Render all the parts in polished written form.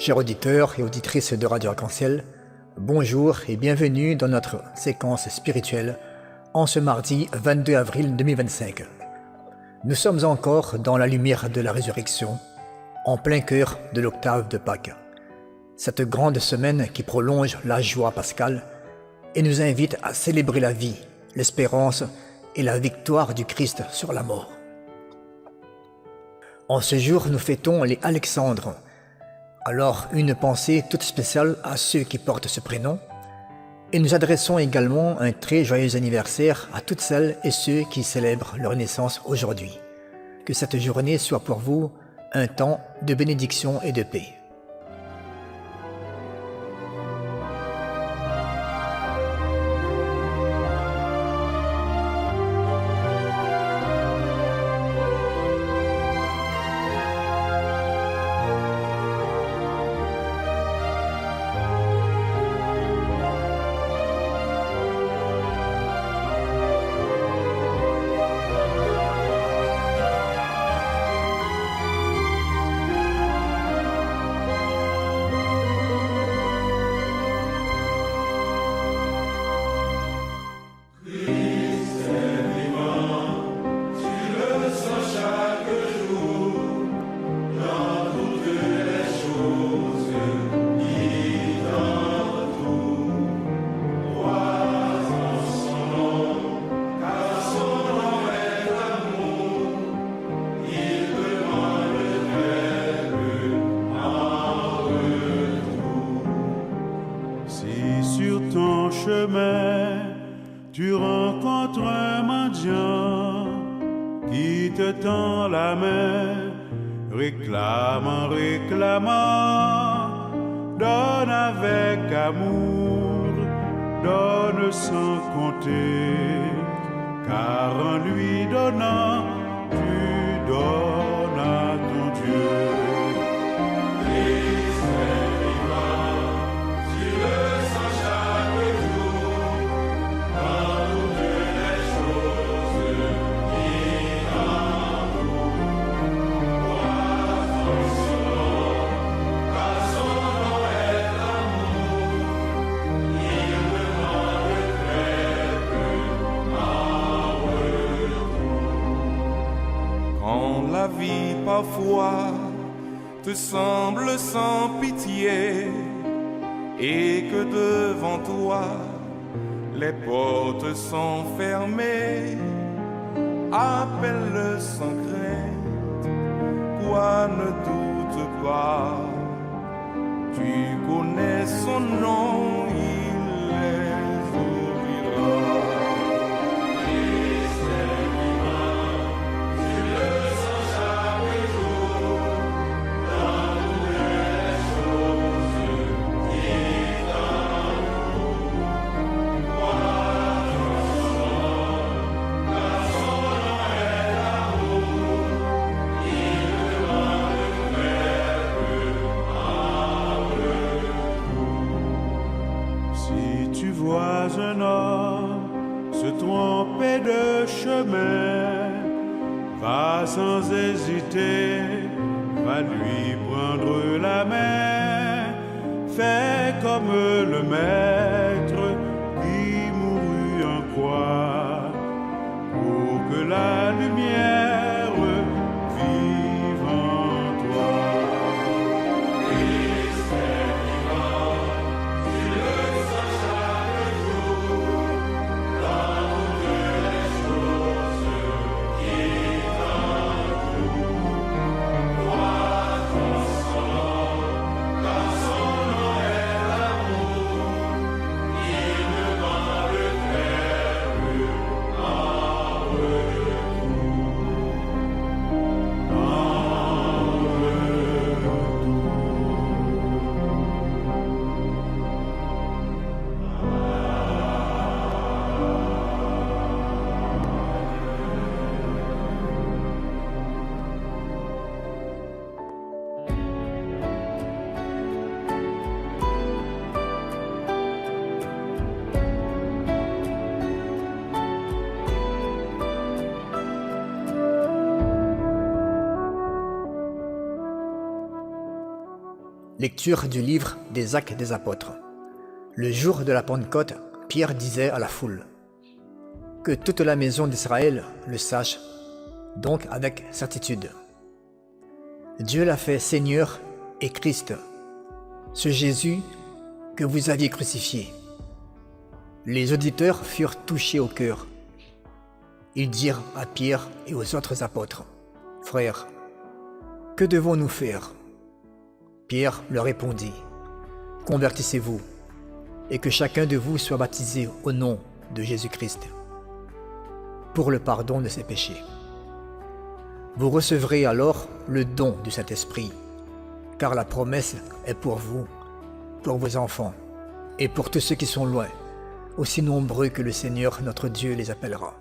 Chers auditeurs et auditrices de Radio Arc-en-Ciel, bonjour et bienvenue dans notre séquence spirituelle en ce mardi 22 avril 2025. Nous sommes encore dans la lumière de la résurrection, en plein cœur de l'octave de Pâques. Cette grande semaine qui prolonge la joie pascale et nous invite à célébrer la vie, l'espérance et la victoire du Christ sur la mort. En ce jour, nous fêtons les Alexandres. Alors, une pensée toute spéciale à ceux qui portent ce prénom. Et nous adressons également un très joyeux anniversaire à toutes celles et ceux qui célèbrent leur naissance aujourd'hui. Que cette journée soit pour vous un temps de bénédiction et de paix. Tu rencontres un mendiant qui te tend la main, réclamant, donne avec amour, donne sans compter, car en lui donnant, tu donnes à ton Dieu. La vie parfois te semble sans pitié et que devant toi les portes sont fermées. Appelle-le sans crainte, toi ne doute pas, tu connais son nom, il les ouvrira. Un homme se tromper de chemin, va sans hésiter, va lui prendre la main, fais comme le maître qui mourut en croix, pour que la lumière vive en toi. Lecture du livre des Actes des Apôtres. Le jour de la Pentecôte, Pierre disait à la foule : « Que toute la maison d'Israël le sache, donc avec certitude. Dieu l'a fait Seigneur et Christ, ce Jésus que vous aviez crucifié. » Les auditeurs furent touchés au cœur. Ils dirent à Pierre et aux autres apôtres : « Frères, que devons-nous faire ?» Pierre leur répondit : « Convertissez-vous, et que chacun de vous soit baptisé au nom de Jésus-Christ, pour le pardon de ses péchés. Vous recevrez alors le don du Saint-Esprit, car la promesse est pour vous, pour vos enfants, et pour tous ceux qui sont loin, aussi nombreux que le Seigneur notre Dieu les appellera. »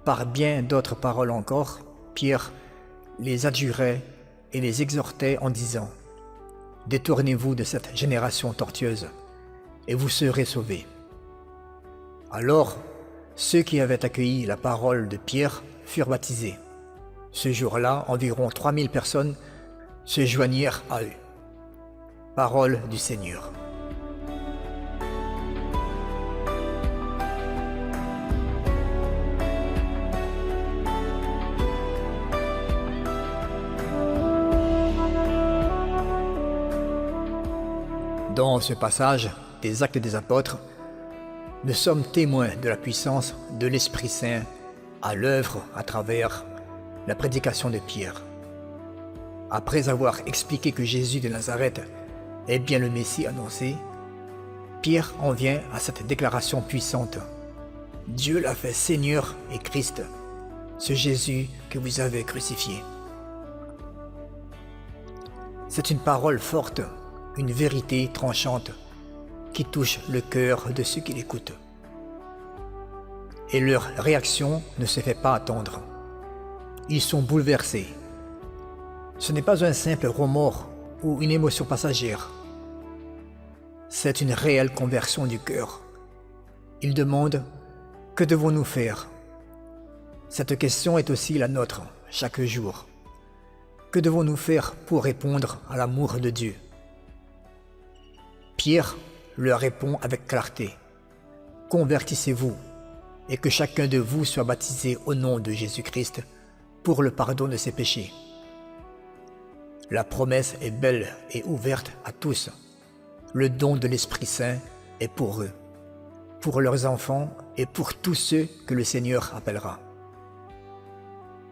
Par bien d'autres paroles encore, Pierre les adjurait et les exhortait en disant : « Détournez-vous de cette génération tortueuse, et vous serez sauvés. » Alors, ceux qui avaient accueilli la parole de Pierre furent baptisés. Ce jour-là, environ 3000 personnes se joignirent à eux. Parole du Seigneur. Dans ce passage des Actes des Apôtres, nous sommes témoins de la puissance de l'Esprit Saint à l'œuvre à travers la prédication de Pierre. Après avoir expliqué que Jésus de Nazareth est bien le Messie annoncé, Pierre en vient à cette déclaration puissante : « Dieu l'a fait Seigneur et Christ, ce Jésus que vous avez crucifié. » C'est une parole forte, une vérité tranchante qui touche le cœur de ceux qui l'écoutent. Et leur réaction ne se fait pas attendre. Ils sont bouleversés. Ce n'est pas un simple remords ou une émotion passagère. C'est une réelle conversion du cœur. Ils demandent : que devons-nous faire ? Cette question est aussi la nôtre chaque jour. Que devons-nous faire pour répondre à l'amour de Dieu ? Pierre leur répond avec clarté : « Convertissez-vous, et que chacun de vous soit baptisé au nom de Jésus-Christ pour le pardon de ses péchés. » La promesse est belle et ouverte à tous. Le don de l'Esprit Saint est pour eux, pour leurs enfants et pour tous ceux que le Seigneur appellera.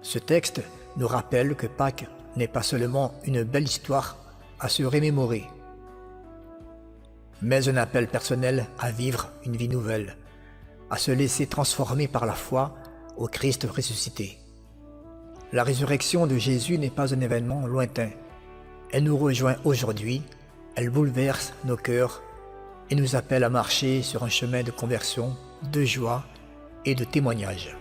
Ce texte nous rappelle que Pâques n'est pas seulement une belle histoire à se remémorer, mais un appel personnel à vivre une vie nouvelle, à se laisser transformer par la foi au Christ ressuscité. La résurrection de Jésus n'est pas un événement lointain. Elle nous rejoint aujourd'hui, elle bouleverse nos cœurs et nous appelle à marcher sur un chemin de conversion, de joie et de témoignage.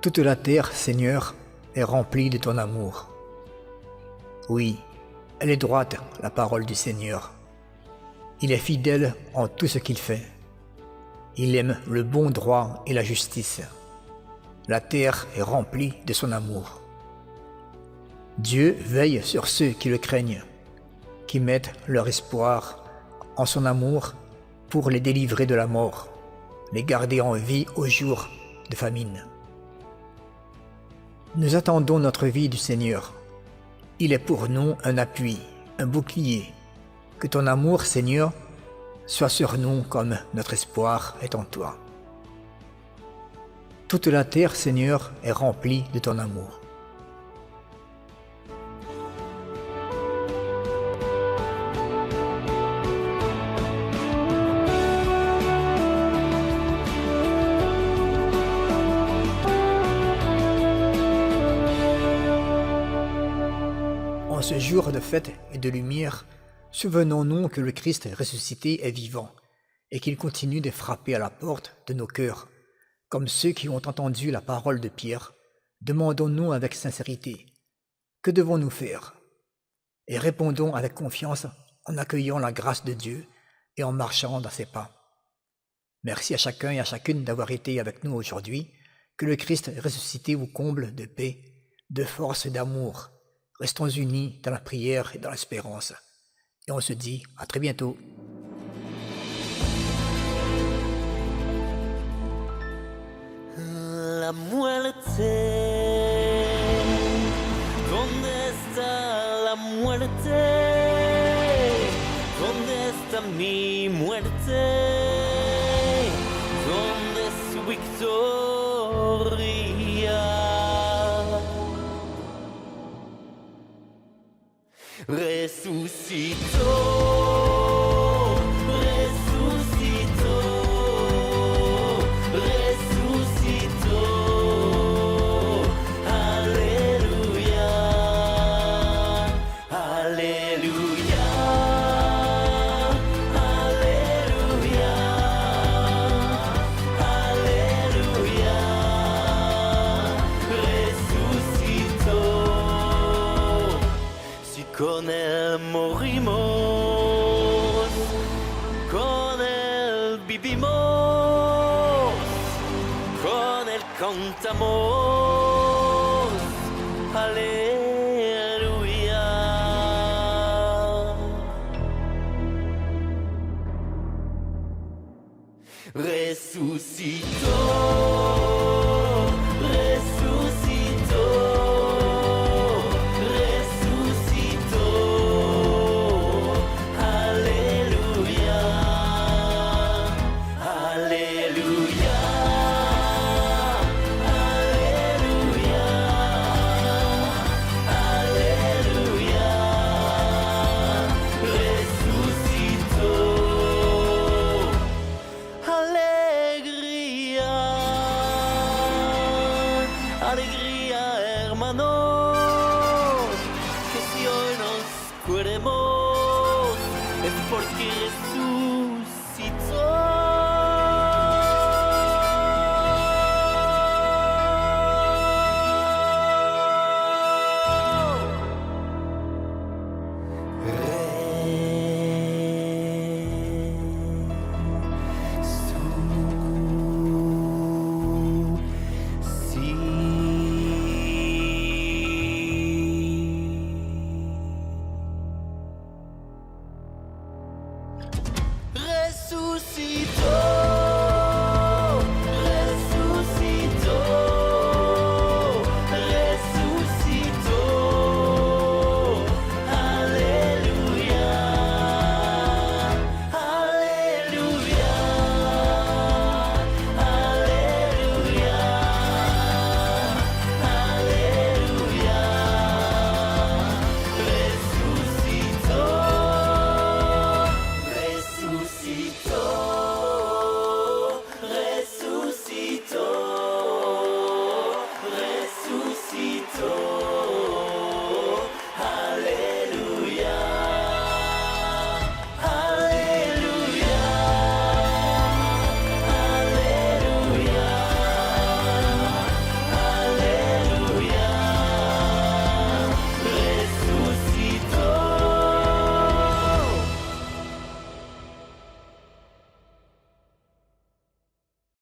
Toute la terre, Seigneur, est remplie de ton amour. Oui, elle est droite, la parole du Seigneur. Il est fidèle en tout ce qu'il fait. Il aime le bon droit et la justice. La terre est remplie de son amour. Dieu veille sur ceux qui le craignent, qui mettent leur espoir en son amour pour les délivrer de la mort, les garder en vie au jour de famine. Nous attendons notre vie du Seigneur. Il est pour nous un appui, un bouclier. Que ton amour, Seigneur, soit sur nous comme notre espoir est en toi. Toute la terre, Seigneur, est remplie de ton amour. En ce jour de fête et de lumière, souvenons-nous que le Christ ressuscité est vivant et qu'il continue de frapper à la porte de nos cœurs. Comme ceux qui ont entendu la parole de Pierre, demandons-nous avec sincérité, que devons-nous faire? Et répondons avec confiance en accueillant la grâce de Dieu et en marchant dans ses pas. Merci à chacun et à chacune d'avoir été avec nous aujourd'hui. Que le Christ ressuscité vous comble de paix, de force et d'amour. Restons unis dans la prière et dans l'espérance. Et on se dit à très bientôt. La muerte, ¿dónde está la muerte? ¿Dónde está mi muerte? ¿Dónde es su victoria? Resucitó. Con él morimos, con él vivimos, con él cantamos, aleluya. Resucitó.